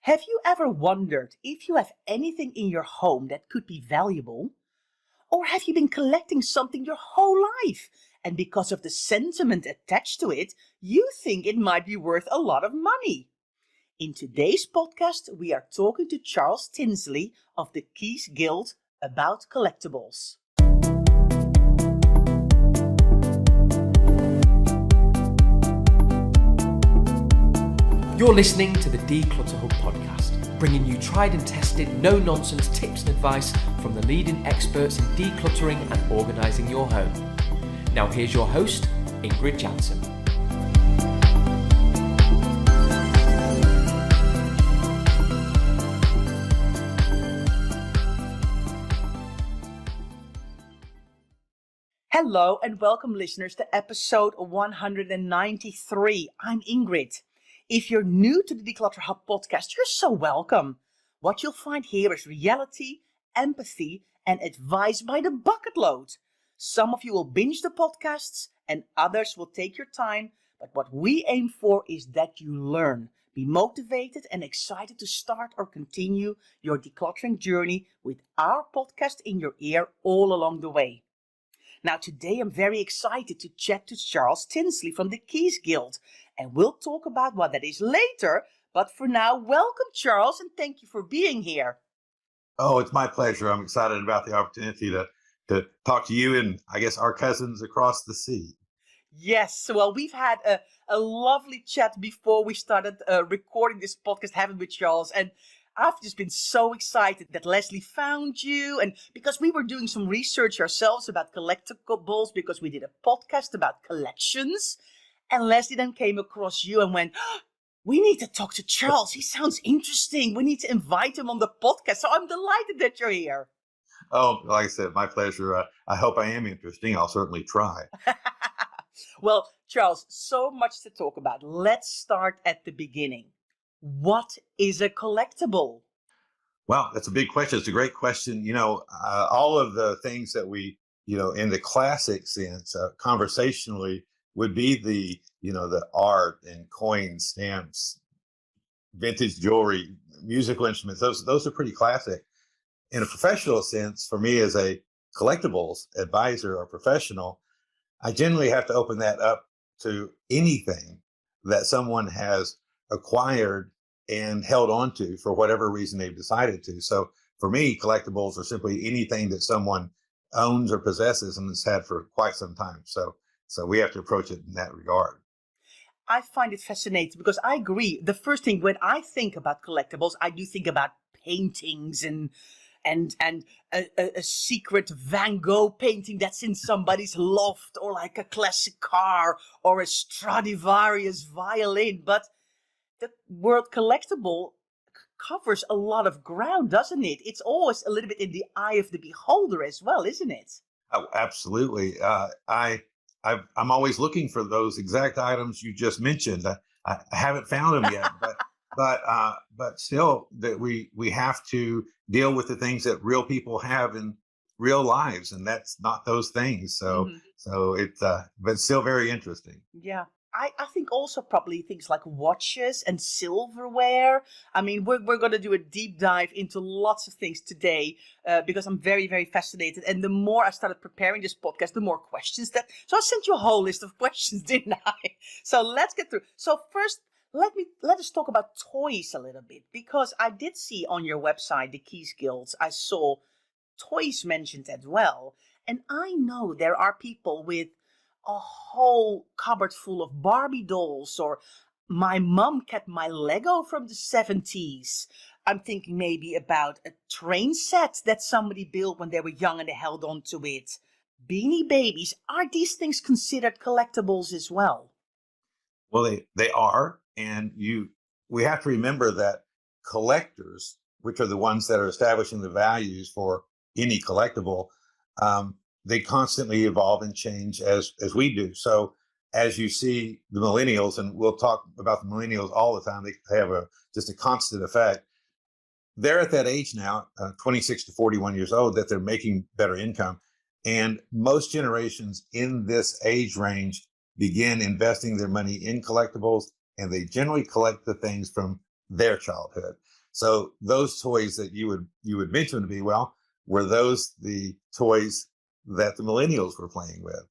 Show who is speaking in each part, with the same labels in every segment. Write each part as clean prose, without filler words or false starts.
Speaker 1: Have you ever wondered if you have anything in your home that could be valuable? Or have you been collecting something your whole life, and because of the sentiment attached to it, you think it might be worth a lot of money? In today's podcast, we are talking to Charles Tinsley of the Keys Guild about collectibles.
Speaker 2: You're listening to the Declutter Hub podcast, bringing you tried and tested, no-nonsense tips and advice from the leading experts in decluttering and organising your home. Now here's your host, Ingrid Jansen.
Speaker 1: Hello and welcome listeners to episode 193. I'm Ingrid. If you're new to the Declutter Hub podcast, you're so welcome. What you'll find here is reality, empathy, and advice by the bucket load. Some of you will binge the podcasts and others will take your time. But what we aim for is that you learn, be motivated and excited to start or continue your decluttering journey with our podcast in your ear all along the way. Now, today I'm very excited to chat to Charles Tinsley from the Keys Guild, and we'll talk about what that is later. But for now, welcome, Charles, and thank you for being here.
Speaker 3: Oh, it's my pleasure. I'm excited about the opportunity to talk to you and I guess our cousins across the sea.
Speaker 1: Yes, well, we've had a lovely chat before we started recording this podcast, haven't we, Charles? And I've just been so excited that Leslie found you, and because we were doing some research ourselves about collectibles, because we did a podcast about collections, and Leslie then came across you and went, "Oh, we need to talk to Charles. He sounds interesting. We need to invite him on the podcast." So I'm delighted that you're here.
Speaker 3: Oh, like I said, my pleasure. I hope I am interesting. I'll certainly try.
Speaker 1: Well, Charles, so much to talk about. Let's start at the beginning. What is a collectible?
Speaker 3: Well, that's a big question. It's a great question. All of the things that we, in the classic sense, conversationally, would be the art and coins, stamps, vintage jewelry, musical instruments. Those are pretty classic. In a professional sense, for me as a collectibles advisor or professional, I generally have to open that up to anything that someone has acquired and held on to for whatever reason they've decided to. So for me, collectibles are simply anything that someone owns or possesses and has had for quite some time. So we have to approach it in that regard.
Speaker 1: I find it fascinating because I agree. The first thing when I think about collectibles, I do think about paintings and a secret Van Gogh painting that's in somebody's loft, or like a classic car or a Stradivarius violin. But the word collectible covers a lot of ground, doesn't it? It's always a little bit in the eye of the beholder as well, isn't it?
Speaker 3: Oh, absolutely. I'm always looking for those exact items you just mentioned. I haven't found them yet, but still, that we have to deal with the things that real people have in real lives, and that's not those things. So it's but still very interesting.
Speaker 1: Yeah. I think also probably things like watches and silverware. I mean, we're going to do a deep dive into lots of things today because I'm very, very fascinated. And the more I started preparing this podcast, the more questions So I sent you a whole list of questions, didn't I? So let's get through. So first, let us talk about toys a little bit, because I did see on your website, the Keys Guilds, I saw toys mentioned as well. And I know there are people with a whole cupboard full of Barbie dolls, or my mom kept my Lego from the 70s. I'm thinking maybe about a train set that somebody built when they were young and they held on to it. Beanie Babies. Are these things considered collectibles as well?
Speaker 3: Well, they are, and we have to remember that collectors, which are the ones that are establishing the values for any collectible, they constantly evolve and change as we do. So as you see the millennials, and we'll talk about the millennials all the time, they have just a constant effect. They're at that age now, 26 to 41 years old, that they're making better income. And most generations in this age range begin investing their money in collectibles, and they generally collect the things from their childhood. So those toys that you would mention to me, well, were those the toys that the millennials were playing with?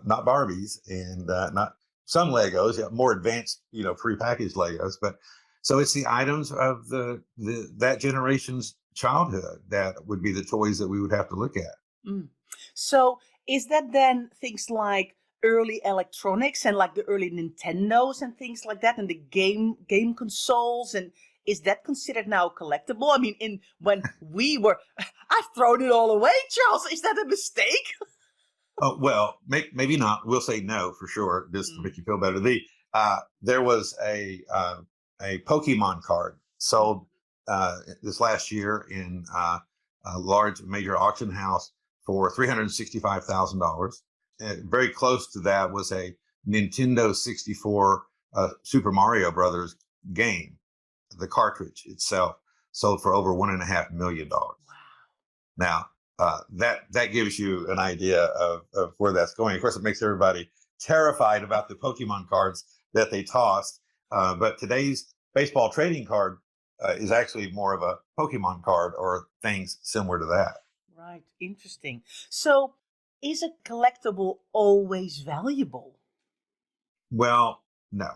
Speaker 3: Not Barbies and not some Legos, yeah, more advanced, prepackaged Legos, but so it's the items of that generation's childhood that would be the toys that we would have to look at.
Speaker 1: Mm. So is that then things like early electronics and like the early Nintendos and things like that, and the game consoles, and is that considered now collectible? I mean, in when we were, I've thrown it all away, Charles. Is that a mistake?
Speaker 3: Oh, well, maybe not. We'll say no for sure, just to make you feel better. There was a Pokemon card sold this last year in a large major auction house for $365,000. Very close to that was a Nintendo 64 Super Mario Brothers game. The cartridge itself sold for over $1.5 million. Wow. Now, that gives you an idea of where that's going. Of course, it makes everybody terrified about the Pokemon cards that they tossed. But today's baseball trading card is actually more of a Pokemon card or things similar to that.
Speaker 1: Right. Interesting. So is a collectible always valuable?
Speaker 3: Well, no.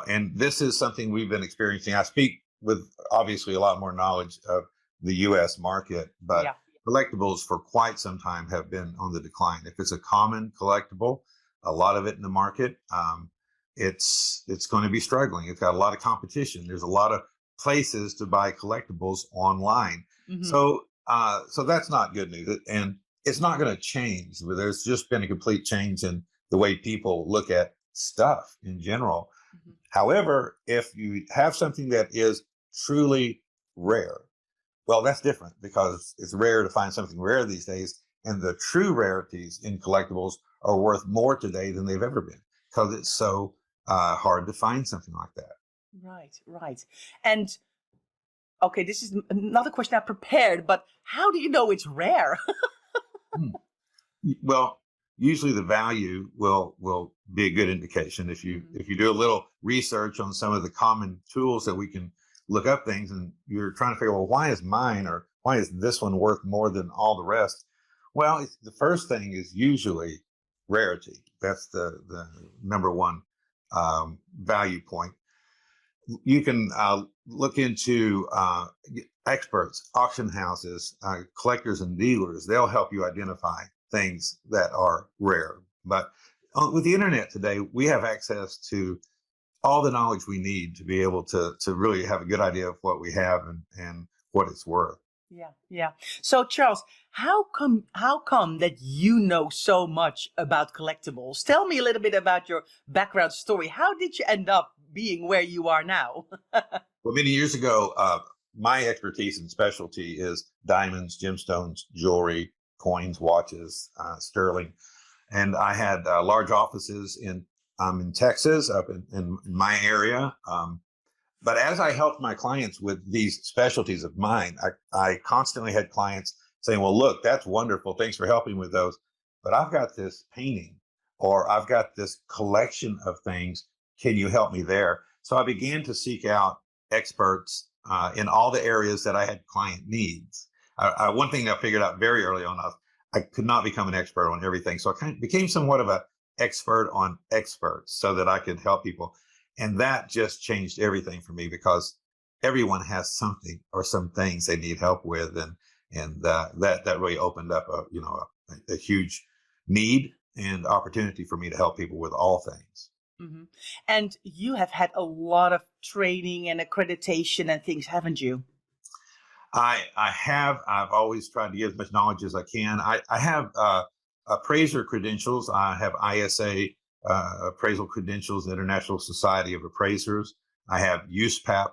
Speaker 3: And this is something we've been experiencing. I speak with obviously a lot more knowledge of the U.S. market, but collectibles for quite some time have been on the decline. If it's a common collectible, a lot of it in the market, it's going to be struggling. It's got a lot of competition. There's a lot of places to buy collectibles online. Mm-hmm. So that's not good news. And it's not going to change. There's just been a complete change in the way people look at stuff in general. Mm-hmm. However, if you have something that is truly rare, well, that's different because it's rare to find something rare these days. And the true rarities in collectibles are worth more today than they've ever been because it's so hard to find something like that.
Speaker 1: Right. And okay, this is another question I prepared, but how do you know it's rare?
Speaker 3: Well, usually the value will be a good indication. If you do a little research on some of the common tools that we can look up things, and you're trying to figure, well, why is mine or why is this one worth more than all the rest? Well, the first thing is usually rarity. That's the number one value point. You can look into experts, auction houses, collectors and dealers. They'll help you identify things that are rare. But with the internet today, we have access to all the knowledge we need to be able to really have a good idea of what we have and what it's worth.
Speaker 1: Yeah. So Charles, how come that you know so much about collectibles? Tell me a little bit about your background story. How did you end up being where you are now?
Speaker 3: Well, many years ago, my expertise and specialty is diamonds, gemstones, jewelry, coins, watches, sterling. And I had large offices in Texas, up in my area. But as I helped my clients with these specialties of mine, I constantly had clients saying, well, look, that's wonderful. Thanks for helping with those. But I've got this painting or I've got this collection of things. Can you help me there? So I began to seek out experts in all the areas that I had client needs. One thing I figured out very early on, I could not become an expert on everything. So I kind of became somewhat of an expert on experts so that I could help people. And that just changed everything for me because everyone has something or some things they need help with. And that really opened up a huge need and opportunity for me to help people with all things.
Speaker 1: Mm-hmm. And you have had a lot of training and accreditation and things, haven't you?
Speaker 3: I have. I've always tried to get as much knowledge as I can. I have appraiser credentials. I have ISA appraisal credentials, International Society of Appraisers. I have USPAP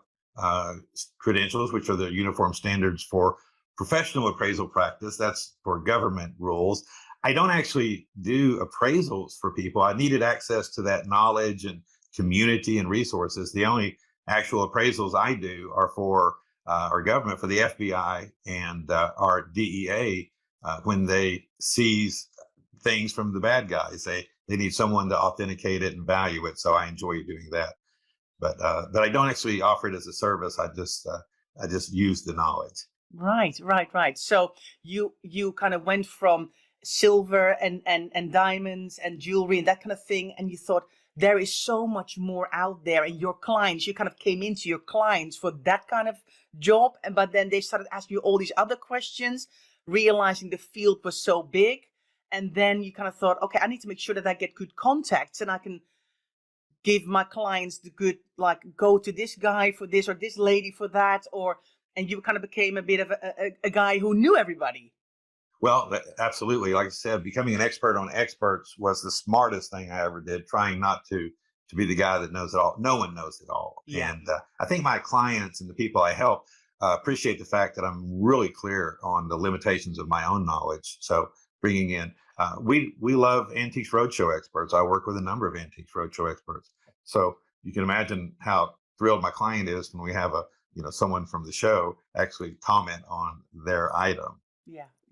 Speaker 3: credentials, which are the uniform standards for professional appraisal practice. That's for government rules. I don't actually do appraisals for people. I needed access to that knowledge and community and resources. The only actual appraisals I do are for our government, for the FBI and our DEA when they seize things from the bad guys. They need someone to authenticate it and value it. So I enjoy doing that. but I don't actually offer it as a service. I just use the knowledge.
Speaker 1: Right. So you kind of went from silver and diamonds and jewelry and that kind of thing, and you thought there is so much more out there. And your clients, you kind of came into your clients for that kind of job, but then they started asking you all these other questions, realizing the field was so big, and then you kind of thought, okay, I need to make sure that I get good contacts and I can give my clients the good, like, go to this guy for this or this lady for that, and you kind of became a bit of a guy who knew everybody.
Speaker 3: Well, absolutely. Like I said, becoming an expert on experts was the smartest thing I ever did, trying not to be the guy that knows it all. No one knows it all.
Speaker 1: Yeah.
Speaker 3: And I think my clients and the people I help appreciate the fact that I'm really clear on the limitations of my own knowledge. So bringing in, we love Antiques Roadshow experts. I work with a number of Antiques Roadshow experts. So you can imagine how thrilled my client is when we have someone from the show actually comment on their item.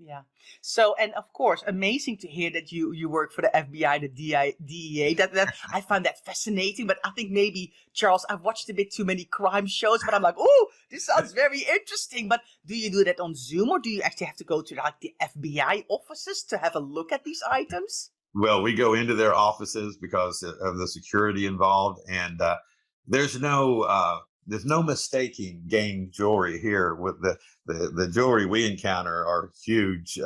Speaker 1: Yeah. So, and of course, amazing to hear that you work for the FBI, the DEA. That I find that fascinating. But I think maybe, Charles, I've watched a bit too many crime shows. But I'm like, oh, this sounds very interesting. But do you do that on Zoom, or do you actually have to go to like the FBI offices to have a look at these items?
Speaker 3: Well, we go into their offices because of the security involved, and there's no mistaking gang jewelry here. With the jewelry we encounter are huge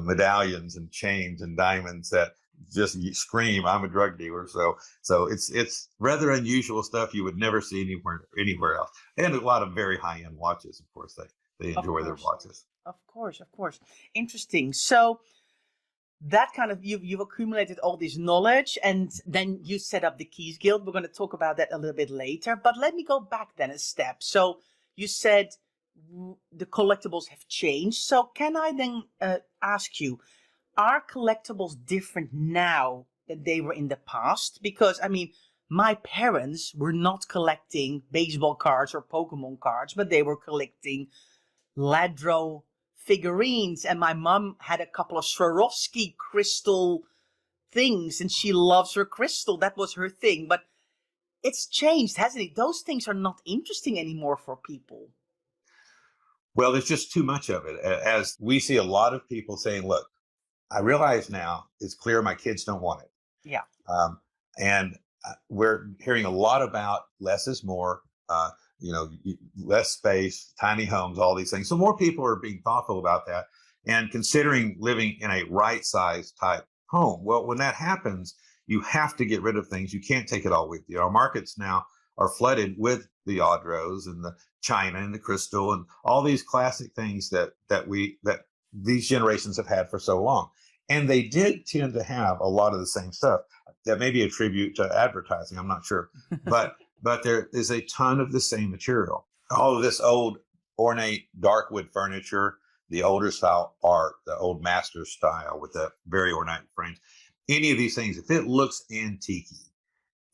Speaker 3: medallions and chains and diamonds that just scream, "I'm a drug dealer." So it's rather unusual stuff you would never see anywhere else. And a lot of very high end watches, of course. They enjoy their watches.
Speaker 1: Of course. Interesting. So that kind of, you've accumulated all this knowledge, and then you set up the Keys Guild. We're going to talk about that a little bit later, but let me go back then a step. So you said the collectibles have changed. So can I then ask you, are collectibles different now than they were in the past? Because I mean, my parents were not collecting baseball cards or Pokemon cards, but they were collecting Ladro figurines, and my mom had a couple of Swarovski crystal things, and she loves her crystal. That was her thing. But it's changed, hasn't it? Those things are not interesting anymore for people.
Speaker 3: Well, there's just too much of it. As we see a lot of people saying, look, I realize now it's clear my kids don't want it.
Speaker 1: Yeah.
Speaker 3: And we're hearing a lot about less is more, less space, tiny homes, all these things. So more people are being thoughtful about that and considering living in a right size type home. Well, when that happens, you have to get rid of things. You can't take it all with you. Our markets now are flooded with the Audros and the China and the crystal and all these classic things that these generations have had for so long. And they did tend to have a lot of the same stuff. That may be a tribute to advertising, I'm not sure. But there is a ton of the same material. All of this old ornate dark wood furniture, the older style art, the old master style with the very ornate frames, any of these things, if it looks antique,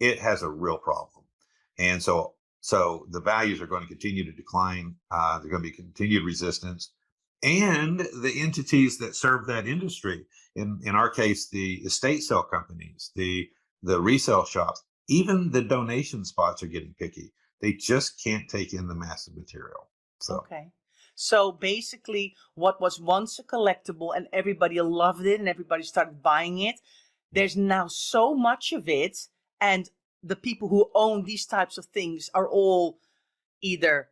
Speaker 3: it has a real problem. And so the values are going to continue to decline. There's going to be continued resistance. And the entities that serve that industry, in our case, the estate sale companies, the resale shops, even the donation spots are getting picky. They just can't take in the massive material.
Speaker 1: Okay. So basically, what was once a collectible and everybody loved it and everybody started buying it, there's now so much of it, and the people who own these types of things are all either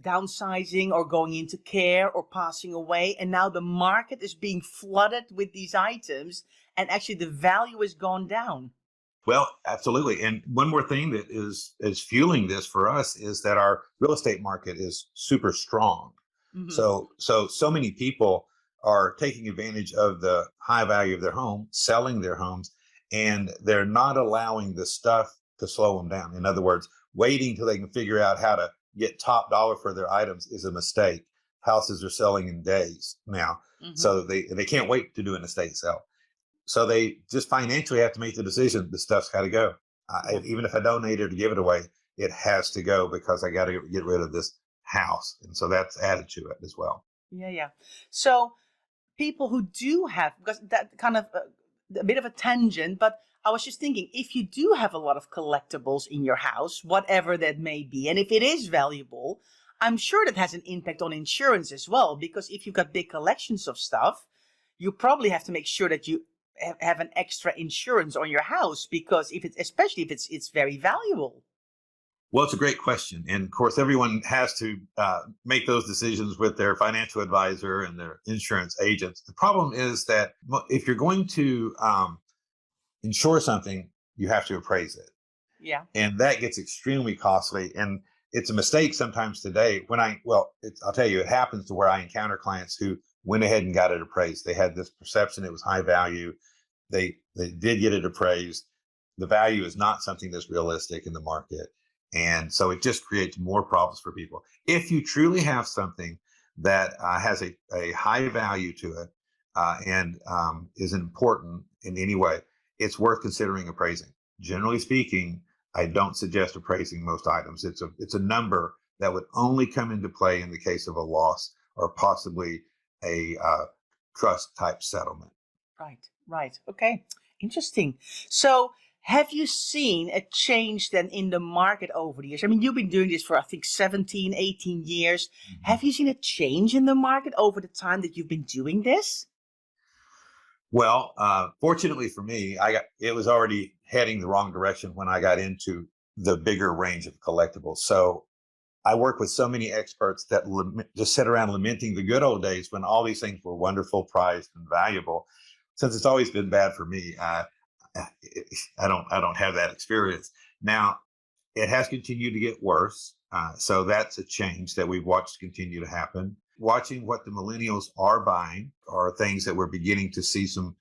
Speaker 1: downsizing or going into care or passing away, and now the market is being flooded with these items, and actually the value has gone down.
Speaker 3: Well, absolutely. And one more thing that is fueling this for us is that our real estate market is super strong. Mm-hmm. So many people are taking advantage of the high value of their home, selling their homes, and they're not allowing the stuff to slow them down. In other words, waiting till they can figure out how to get top dollar for their items is a mistake. Houses are selling in days now. Mm-hmm. So they can't wait to do an estate sale. So they just financially have to make the decision. The stuff's got to go. Even if I donate it or give it away, it has to go because I got to get rid of this house. And so that's added to it as well.
Speaker 1: Yeah. So people who do have, because that kind of a bit of a tangent, but I was just thinking, if you do have a lot of collectibles in your house, whatever that may be, and if it is valuable, I'm sure that has an impact on insurance as well. Because if you've got big collections of stuff, you probably have to make sure that you have an extra insurance on your house, because if it's, especially if it's very valuable.
Speaker 3: Well, it's a great question. And of course, everyone has to make those decisions with their financial advisor and their insurance agents. The problem is that if you're going to insure something, you have to appraise it.
Speaker 1: Yeah.
Speaker 3: And that gets extremely costly. And it's a mistake sometimes today when I'll tell you, it happens to where I encounter clients who went ahead and got it appraised. They had this perception it was high value. They did get it appraised. The value is not something that's realistic in the market. And so it just creates more problems for people. If you truly have something that has a high value to it and is important in any way, it's worth considering appraising. Generally speaking, I don't suggest appraising most items. It's a number that would only come into play in the case of a loss or possibly a trust type settlement.
Speaker 1: Right. Okay. Interesting. So, have you seen a change then in the market over the years? I mean, you've been doing this for, I think, 17, 18 years. Mm-hmm. Have you seen a change in the market over the time that you've been doing this?
Speaker 3: Well, fortunately for me, it was already heading the wrong direction when I got into the bigger range of collectibles. So I work with so many experts that just sit around lamenting the good old days when all these things were wonderful, prized, and valuable. Since it's always been bad for me, I don't have that experience. Now, it has continued to get worse. So that's a change that we've watched continue to happen. Watching what the millennials are buying are things that we're beginning to see some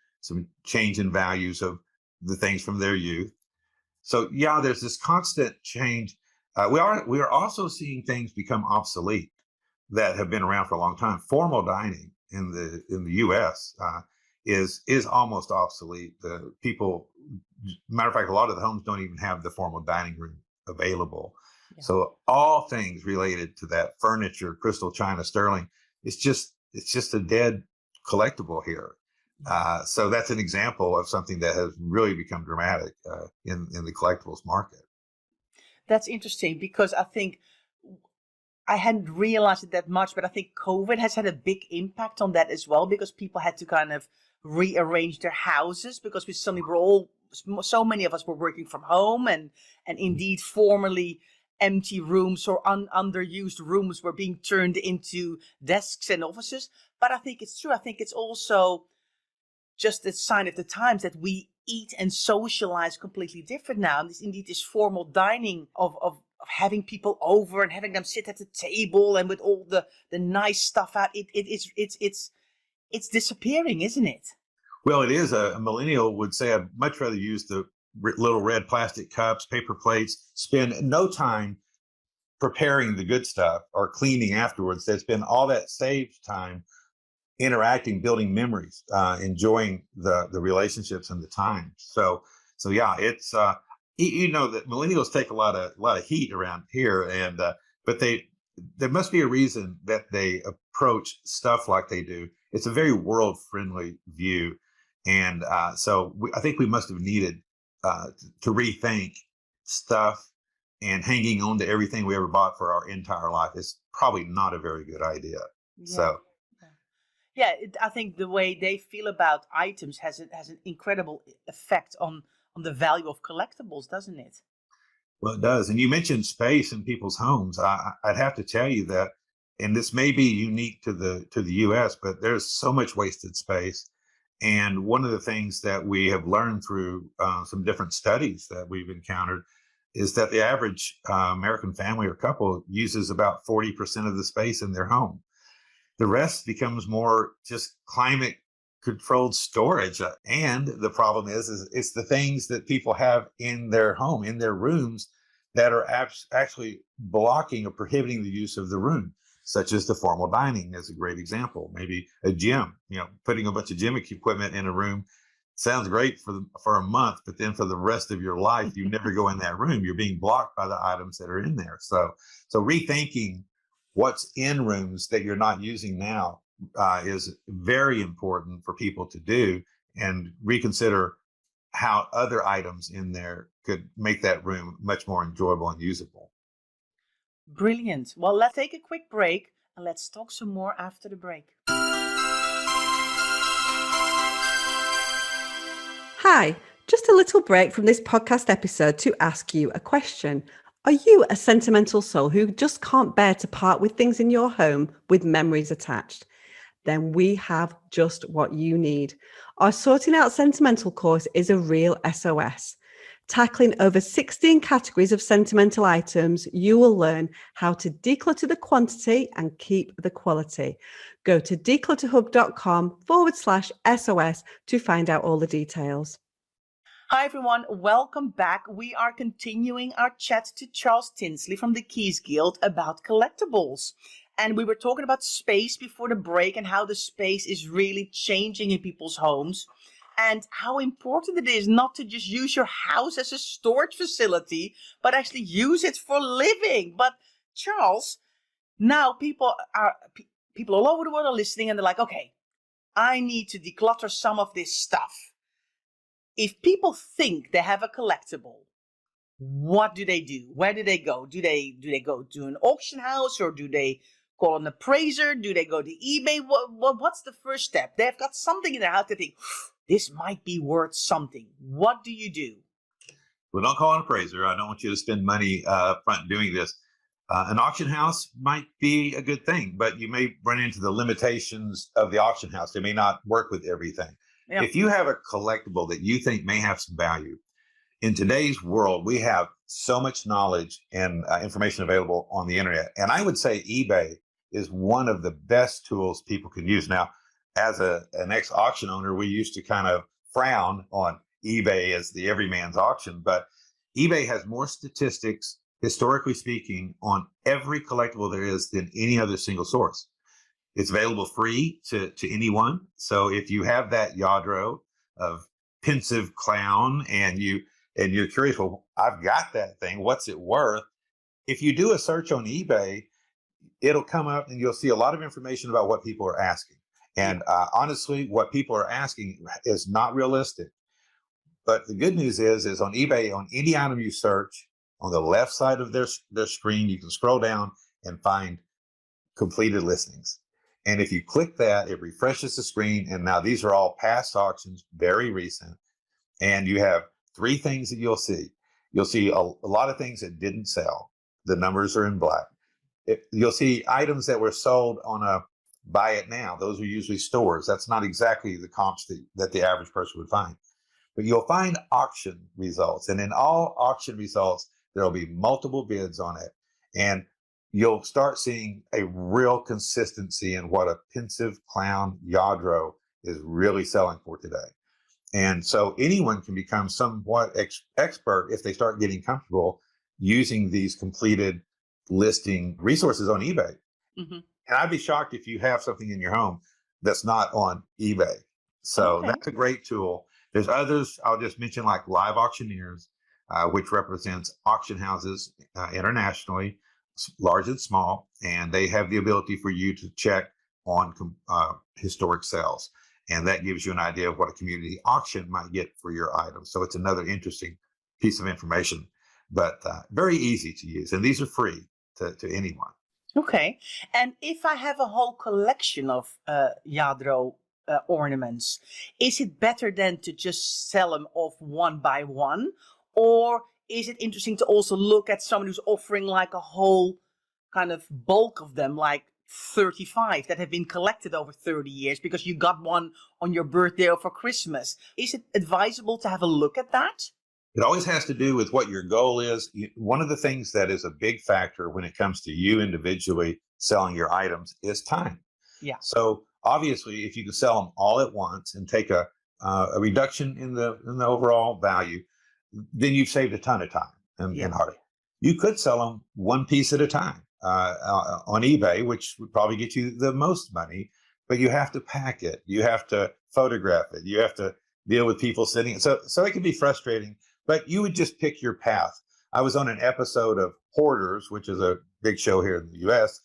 Speaker 3: change in values of the things from their youth. So yeah, there's this constant change. We are also seeing things become obsolete that have been around for a long time. Formal dining in the U.S. Is almost obsolete. Matter of fact, a lot of the homes don't even have the formal dining room available. Yeah. So all things related to that, furniture, crystal, china, sterling, it's just a dead collectible here. So that's an example of something that has really become dramatic in the collectibles market.
Speaker 1: That's interesting, because I think I hadn't realized it that much, but I think COVID has had a big impact on that as well, because people had to kind of rearrange their houses, because we suddenly were so many of us were working from home, and indeed formerly empty rooms or underused rooms were being turned into desks and offices. But I think it's true. I think it's also just a sign of the times that we eat and socialize completely different now. And this indeed is formal dining of having people over and having them sit at the table and with all the nice stuff out. It's disappearing, isn't it?
Speaker 3: Well, it is. A millennial would say, I'd much rather use the little red plastic cups, paper plates, spend no time preparing the good stuff or cleaning afterwards. They spend all that saved time interacting, building memories, enjoying the relationships and the time. So yeah, it's you know that millennials take a lot of heat around here, and but there must be a reason that they approach stuff like they do. It's a very world friendly view, and so I think we must have needed to rethink stuff, and hanging on to everything we ever bought for our entire life is probably not a very good idea. Yeah. So.
Speaker 1: Yeah, I think the way they feel about items has an incredible effect on the value of collectibles, doesn't it?
Speaker 3: Well, it does. And you mentioned space in people's homes. I'd have to tell you that, and this may be unique to the U.S., but there's so much wasted space. And one of the things that we have learned through some different studies that we've encountered is that the average American family or couple uses about 40% of the space in their home. The rest becomes more just climate controlled storage. And the problem is it's the things that people have in their home, in their rooms, that are actually blocking or prohibiting the use of the room, such as the formal dining is a great example. Maybe a gym, putting a bunch of gym equipment in a room sounds great for a month, but then for the rest of your life, you never go in that room. You're being blocked by the items that are in there. So rethinking what's in rooms that you're not using now is very important for people to do, and reconsider how other items in there could make that room much more enjoyable and usable.
Speaker 1: Brilliant. Well, let's take a quick break and let's talk some more after the break.
Speaker 4: Hi, just a little break from this podcast episode to ask you a question. Are you a sentimental soul who just can't bear to part with things in your home with memories attached? Then we have just what you need. Our Sorting Out Sentimental course is a real SOS. Tackling over 16 categories of sentimental items, you will learn how to declutter the quantity and keep the quality. Go to declutterhub.com/SOS to find out all the details.
Speaker 1: Hi everyone, welcome back. We are continuing our chat to Charles Tinsley from the Keys Guild about collectibles. And we were talking about space before the break and how the space is really changing in people's homes. And how important it is not to just use your house as a storage facility, but actually use it for living. But Charles, now people all over the world are listening and they're like, okay, I need to declutter some of this stuff. If people think they have a collectible, what do they do? Where do they go? Do they go to an auction house, or do they call an appraiser? Do they go to eBay? What's the first step? They've got something in their house. They think, this might be worth something. What do you do?
Speaker 3: Well, don't call an appraiser. I don't want you to spend money up front doing this. An auction house might be a good thing, but you may run into the limitations of the auction house. They may not work with everything. Yeah. If you have a collectible that you think may have some value, in today's world, we have so much knowledge and information available on the internet. And I would say eBay is one of the best tools people can use. Now, as an ex-auction owner, we used to kind of frown on eBay as the everyman's auction, but eBay has more statistics, historically speaking, on every collectible there is than any other single source. It's available free to anyone. So if you have that Yadro of pensive clown and you're curious, well, I've got that thing, what's it worth? If you do a search on eBay, it'll come up and you'll see a lot of information about what people are asking. And honestly, what people are asking is not realistic. But the good news is on eBay, on any item you search, on the left side of their screen, you can scroll down and find completed listings. And if you click that, it refreshes the screen. And now these are all past auctions, very recent. And you have three things that you'll see. You'll see a lot of things that didn't sell. The numbers are in black. You'll see items that were sold on a buy it now. Those are usually stores. That's not exactly the comps that the average person would find. But you'll find auction results. And in all auction results, there'll be multiple bids on it. And you'll start seeing a real consistency in what a pensive clown Yadro is really selling for today. And so anyone can become somewhat expert if they start getting comfortable using these completed listing resources on eBay. Mm-hmm. And I'd be shocked if you have something in your home that's not on eBay. So that's a great tool. There's others I'll just mention, like Live Auctioneers, which represents auction houses internationally, large and small, and they have the ability for you to check on historic sales. And that gives you an idea of what a community auction might get for your item. So it's another interesting piece of information, but very easy to use. And these are free to anyone.
Speaker 1: Okay. And if I have a whole collection of Yadro ornaments, is it better then to just sell them off one by one? Or is it interesting to also look at someone who's offering like a whole kind of bulk of them, like 35 that have been collected over 30 years because you got one on your birthday or for Christmas? Is it advisable to have a look at that?
Speaker 3: It always has to do with what your goal is. One of the things that is a big factor when it comes to you individually selling your items is time.
Speaker 1: Yeah.
Speaker 3: So obviously, if you can sell them all at once and take a reduction in the overall value, then you've saved a ton of time and heartache. You could sell them one piece at a time on eBay, which would probably get you the most money, but you have to pack it. You have to photograph it. You have to deal with people sitting. So it can be frustrating, but you would just pick your path. I was on an episode of Hoarders, which is a big show here in the US,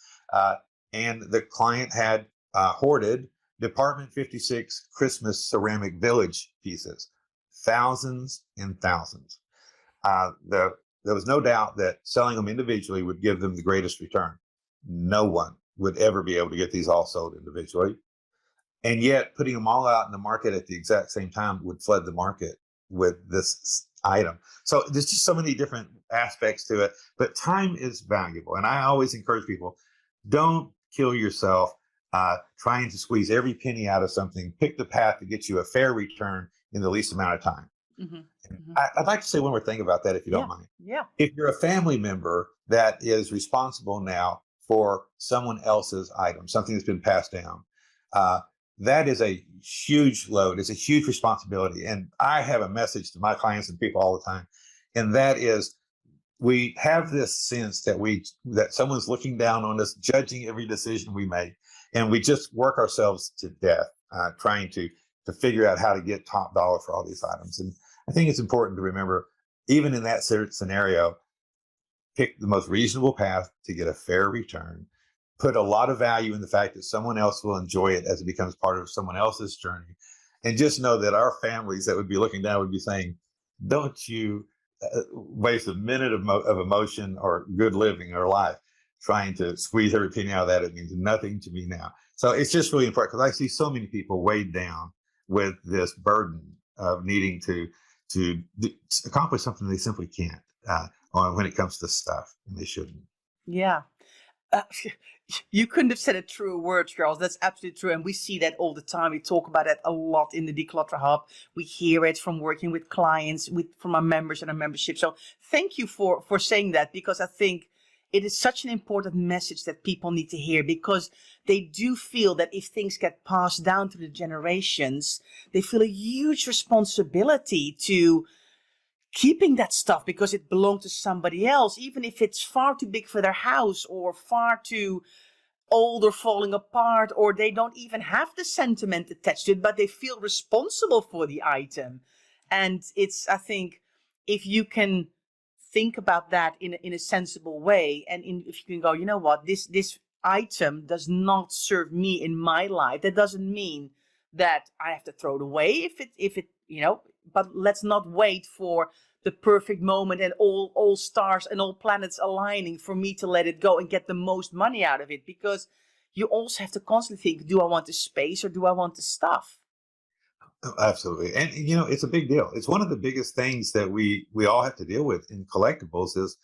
Speaker 3: and the client had hoarded Department 56 Christmas ceramic village pieces. thousands and thousands. There was no doubt that selling them individually would give them the greatest return. No one would ever be able to get these all sold individually. And yet putting them all out in the market at the exact same time would flood the market with this item. So there's just so many different aspects to it, but time is valuable. And I always encourage people, don't kill yourself trying to squeeze every penny out of something. Pick the path to get you a fair return in the least amount of time.
Speaker 1: Mm-hmm. Mm-hmm.
Speaker 3: I'd like to say one more thing about that, if you don't mind.
Speaker 1: Yeah.
Speaker 3: If you're a family member that is responsible now for someone else's item, something that's been passed down, that is a huge load. It's a huge responsibility. And I have a message to my clients and people all the time. And that is, we have this sense that someone's looking down on us, judging every decision we make. And we just work ourselves to death, trying to figure out how to get top dollar for all these items. And I think it's important to remember, even in that scenario, pick the most reasonable path to get a fair return. Put a lot of value in the fact that someone else will enjoy it as it becomes part of someone else's journey. And just know that our families that would be looking down would be saying, don't you waste a minute of emotion or good living or life trying to squeeze every penny out of that. It means nothing to me now. So it's just really important, because I see so many people weighed down with this burden of needing to accomplish something they simply can't when it comes to stuff, and they shouldn't.
Speaker 1: Yeah. You couldn't have said a truer word, Charles. That's absolutely true. And we see that all the time. We talk about it a lot in the Declutter Hub. We hear it from working with clients, from our members and our membership. So thank you for saying that, because I think it is such an important message that people need to hear, because they do feel that if things get passed down to the generations, they feel a huge responsibility to keeping that stuff because it belonged to somebody else, even if it's far too big for their house or far too old or falling apart, or they don't even have the sentiment attached to it, but they feel responsible for the item. And it's, I think, if you can think about that in a sensible way, and if you can go, you know what, this item does not serve me in my life, that doesn't mean that I have to throw it away if it but let's not wait for the perfect moment and all stars and all planets aligning for me to let it go and get the most money out of it, because you also have to constantly think, do I want the space or do I want the stuff?
Speaker 3: Oh, absolutely. And it's a big deal. It's one of the biggest things that we all have to deal with in collectibles is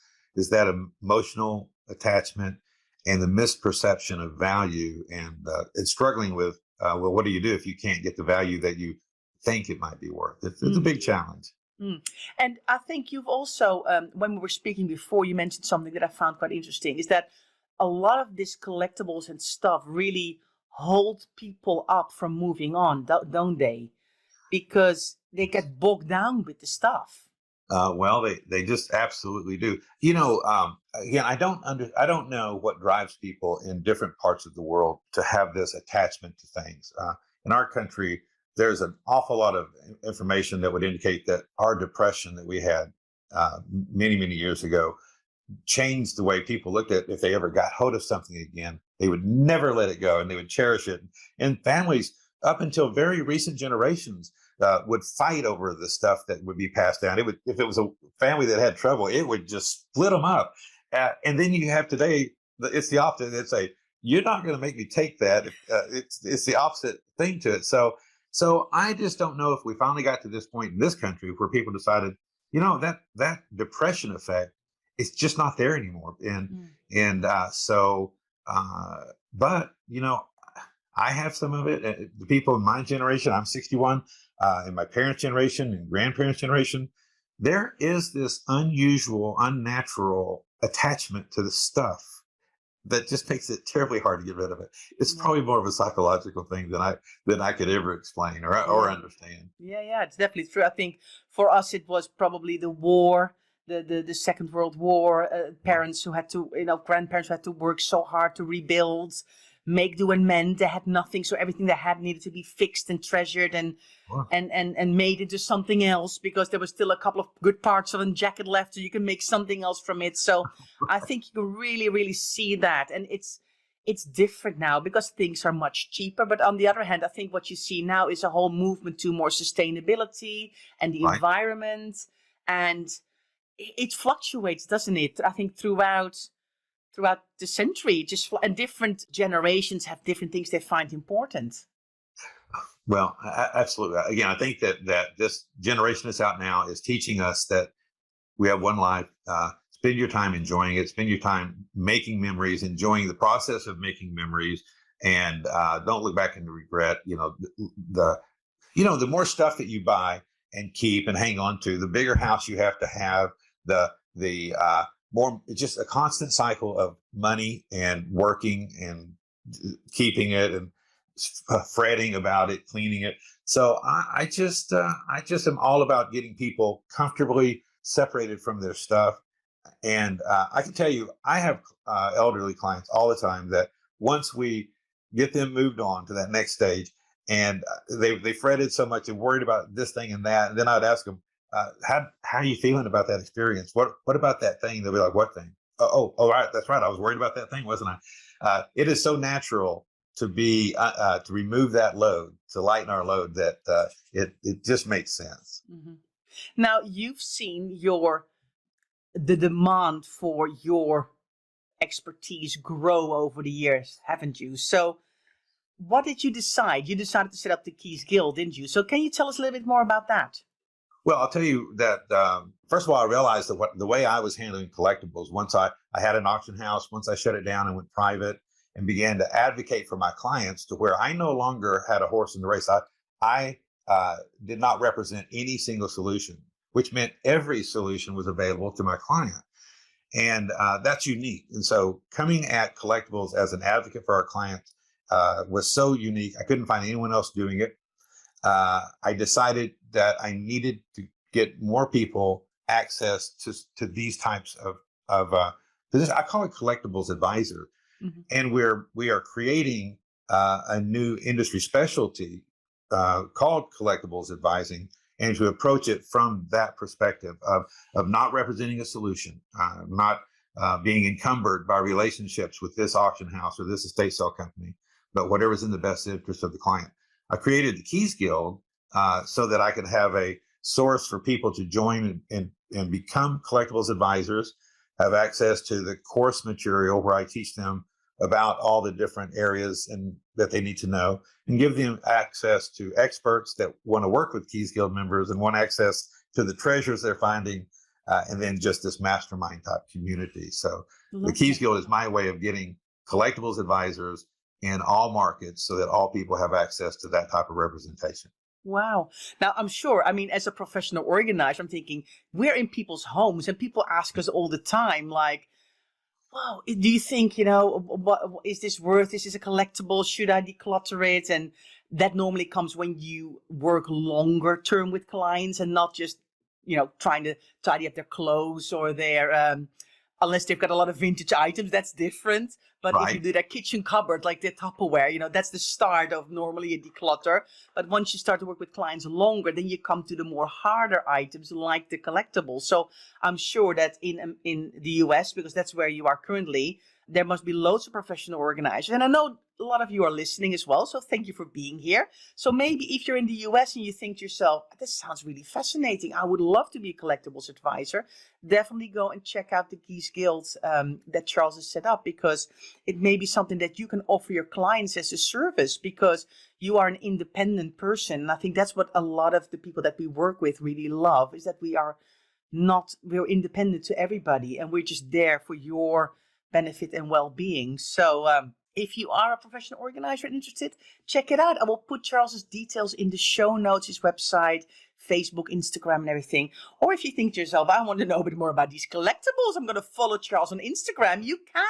Speaker 3: that emotional attachment and the misperception of value, and struggling with, well, what do you do if you can't get the value that you think it might be worth? It's a big challenge.
Speaker 1: And I think you've also, when we were speaking before, you mentioned something that I found quite interesting, is that a lot of these collectibles and stuff really hold people up from moving on, don't they? Because they get bogged down with the stuff.
Speaker 3: Well, they just absolutely do. Again, I don't know what drives people in different parts of the world to have this attachment to things. In our country, there's an awful lot of information that would indicate that our depression that we had many, many years ago changed the way people looked at it. If they ever got hold of something again, they would never let it go and they would cherish it. And families, up until very recent generations, would fight over the stuff that would be passed down. If it was a family that had trouble, it would just split them up. And then you have today, it's the opposite. It's you're not going to make me take that. It's the opposite thing to it. So I just don't know if we finally got to this point in this country where people decided, that depression effect is just not there anymore. But I have some of it. The people in my generation, I'm 61, in my parents' generation and grandparents' generation, there is this unusual, unnatural attachment to the stuff that just makes it terribly hard to get rid of it. It's probably more of a psychological thing than I could ever explain or understand.
Speaker 1: Yeah, it's definitely true. I think for us it was probably the war, the Second World War. Parents who had to, grandparents who had to work so hard to rebuild, make do and mend. They had nothing, so everything they had needed to be fixed and treasured and made into something else, because there was still a couple of good parts of a jacket left, so you can make something else from it. So I think you can really, really see that, and it's different now because things are much cheaper. But on the other hand, I think what you see now is a whole movement to more sustainability and the
Speaker 3: Right.
Speaker 1: environment. And it fluctuates, doesn't it? I think throughout the century, and different generations have different things they find important.
Speaker 3: Well, absolutely. Again, I think that this generation that's out now is teaching us that we have one life. Spend your time enjoying it. Spend your time making memories, enjoying the process of making memories, and don't look back and regret. The more stuff that you buy and keep and hang on to, the bigger house you have to have. The more, just a constant cycle of money and working and keeping it and fretting about it, cleaning it. So I just am all about getting people comfortably separated from their stuff. And I can tell you, I have elderly clients all the time that once we get them moved on to that next stage, and they fretted so much and worried about this thing and that, and then I'd ask them, how are you feeling about that experience? What about that thing? They'll be like, what thing? Oh, right, that's right. I was worried about that thing, wasn't I? It is so natural to be to remove that load, to lighten our load, that it just makes sense.
Speaker 1: Mm-hmm. Now, you've seen the demand for your expertise grow over the years, haven't you? So what did you decide? You decided to set up the Keys Guild, didn't you? So can you tell us a little bit more about that?
Speaker 3: Well, I'll tell you that, first of all, I realized that the way I was handling collectibles, once I had an auction house, once I shut it down and went private and began to advocate for my clients, to where I no longer had a horse in the race. I did not represent any single solution, which meant every solution was available to my client. And that's unique. And so coming at collectibles as an advocate for our clients was so unique. I couldn't find anyone else doing it. I decided that I needed to get more people access to these types of positions. I call it collectibles advisor. Mm-hmm. And we are creating a new industry specialty called collectibles advising, and to approach it from that perspective of not representing a solution, not being encumbered by relationships with this auction house or this estate sale company, but whatever's in the best interest of the client. I created the Keys Guild so that I could have a source for people to join and become collectibles advisors, have access to the course material where I teach them about all the different areas and that they need to know, and give them access to experts that want to work with Keys Guild members and want access to the treasures they're finding, and then just this mastermind type community. So the Keys Guild is my way of getting collectibles advisors in all markets so that all people have access to that type of representation.
Speaker 1: Wow. Now, I'm sure, I mean, as a professional organizer, I'm thinking we're in people's homes and people ask us all the time, like, wow, do you think, what is this worth? Is this a collectible? Should I declutter it? And that normally comes when you work longer term with clients and not just, trying to tidy up their clothes or their, unless they've got a lot of vintage items, that's different. But right. If you do that kitchen cupboard, like the Tupperware, that's the start of normally a declutter. But once you start to work with clients longer, then you come to the more harder items like the collectibles. So I'm sure that in the US, because that's where you are currently, there must be loads of professional organizers. And I know a lot of you are listening as well. So thank you for being here. So maybe if you're in the US and you think to yourself, this sounds really fascinating, I would love to be a collectibles advisor, definitely go and check out the Keys Guild that Charles has set up, because it may be something that you can offer your clients as a service, because you are an independent person. And I think that's what a lot of the people that we work with really love, is that we're independent to everybody and we're just there for your benefit and well-being. So if you are a professional organizer and interested, check it out. I will put Charles's details in the show notes, his website, Facebook, Instagram, and everything. Or if you think to yourself, I want to know a bit more about these collectibles, I'm going to follow Charles on Instagram, you can.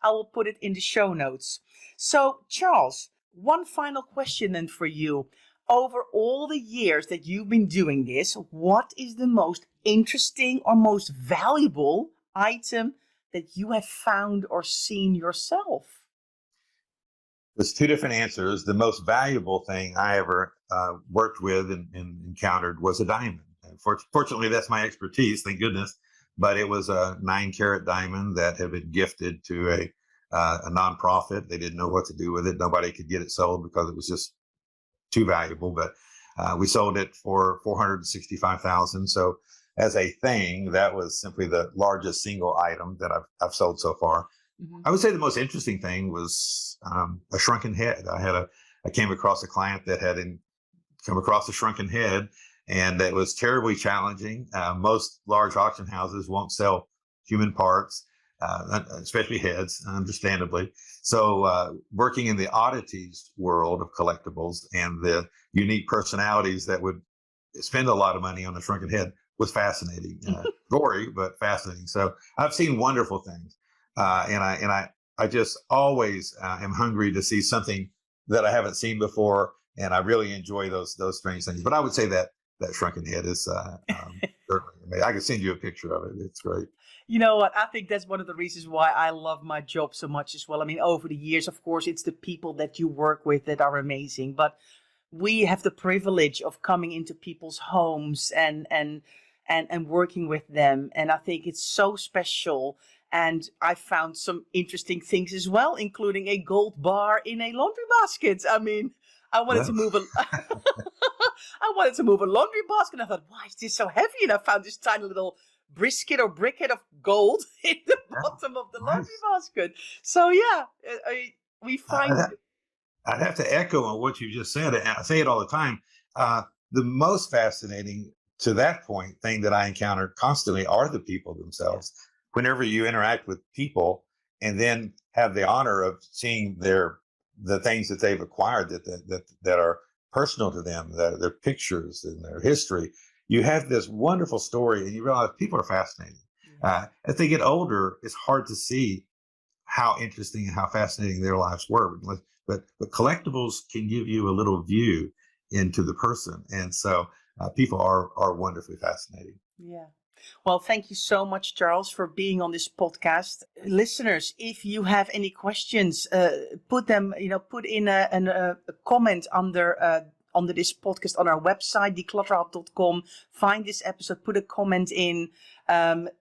Speaker 1: I will put it in the show notes. So, Charles, one final question then for you. Over all the years that you've been doing this, what is the most interesting or most valuable item that you have found or seen yourself?
Speaker 3: There's two different answers. The most valuable thing I ever worked with and encountered was a diamond. And fortunately, that's my expertise, thank goodness. But it was a 9-carat diamond that had been gifted to a nonprofit. They didn't know what to do with it. Nobody could get it sold because it was just too valuable. But we sold it for $465,000. So as a thing, that was simply the largest single item that I've sold so far.
Speaker 1: Mhm.
Speaker 3: I would say the most interesting thing was a shrunken head. I came across a client that had come across a shrunken head, and it was terribly challenging. Most large auction houses won't sell human parts, especially heads, understandably. So working in the oddities world of collectibles and the unique personalities that would spend a lot of money on a shrunken head was fascinating. Gory, but fascinating. So I've seen wonderful things. And I just always am hungry to see something that I haven't seen before, and I really enjoy those strange things. But I would say that shrunken head is certainly amazing. I can send you a picture of it. It's great.
Speaker 1: You know what? I think that's one of the reasons why I love my job so much as well. I mean, over the years, of course, it's the people that you work with that are amazing. But we have the privilege of coming into people's homes and working with them. And I think it's so special. And I found some interesting things as well, including a gold bar in a laundry basket. I mean, I wanted to move I wanted to move a laundry basket. And I thought, why is this so heavy? And I found this tiny little brisket or briquette of gold in the bottom of the laundry basket. So yeah, we find
Speaker 3: I'd have to echo on what you just said. And I say it all the time. The most fascinating to that point thing that I encounter constantly are the people themselves. Whenever you interact with people and then have the honor of seeing the things that they've acquired that are personal to them, their pictures and their history, you have this wonderful story, and you realize people are fascinating. As they get older, it's hard to see how interesting and how fascinating their lives were. But collectibles can give you a little view into the person, and so people are wonderfully fascinating.
Speaker 1: Yeah. Well, thank you so much, Charles, for being on this podcast. Listeners, if you have any questions, put in a comment under this podcast on our website, declutterhub.com. Find this episode, put a comment in,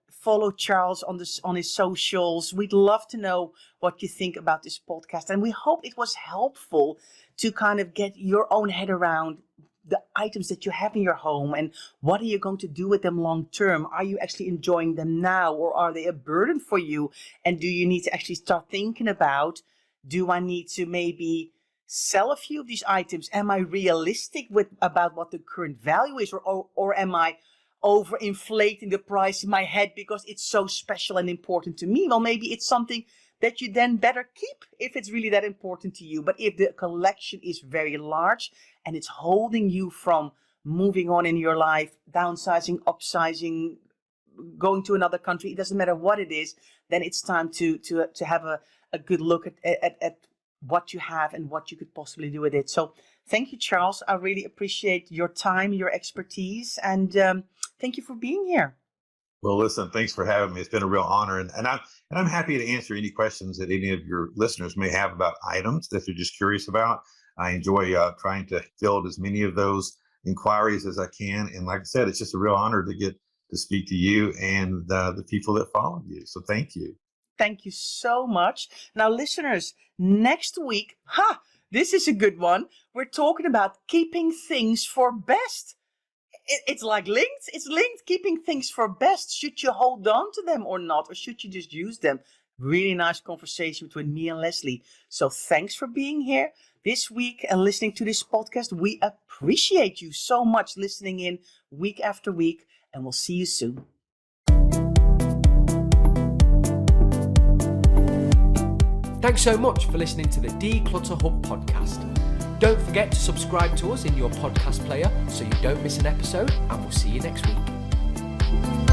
Speaker 1: follow Charles on his socials. We'd love to know what you think about this podcast. And we hope it was helpful to kind of get your own head around the items that you have in your home and what are you going to do with them long term? Are you actually enjoying them now, or are they a burden for you? And do you need to actually start thinking about, do I need to maybe sell a few of these items? Am I realistic about what the current value is, or am I overinflating the price in my head because it's so special and important to me? Well, maybe it's something that you then better keep if it's really that important to you. But if the collection is very large and it's holding you from moving on in your life, downsizing, upsizing, going to another country, it doesn't matter what it is, then it's time to have a good look at what you have and what you could possibly do with it. So thank you, Charles. I really appreciate your time, your expertise, and thank you for being here.
Speaker 3: Well, listen, thanks for having me. It's been a real honor, and I'm happy to answer any questions that any of your listeners may have about items that they're just curious about. I enjoy trying to field as many of those inquiries as I can, and like I said, it's just a real honor to get to speak to you and the people that follow you. So thank you.
Speaker 1: Thank you so much. Now, listeners, next week, this is a good one. We're talking about keeping things for best. It's like linked. It's linked. Keeping things for best. Should you hold on to them or not? Or should you just use them? Really nice conversation between me and Leslie. So thanks for being here this week and listening to this podcast. We appreciate you so much listening in week after week. And we'll see you soon.
Speaker 2: Thanks so much for listening to the Declutter Hub podcast. Don't forget to subscribe to us in your podcast player so you don't miss an episode, and we'll see you next week.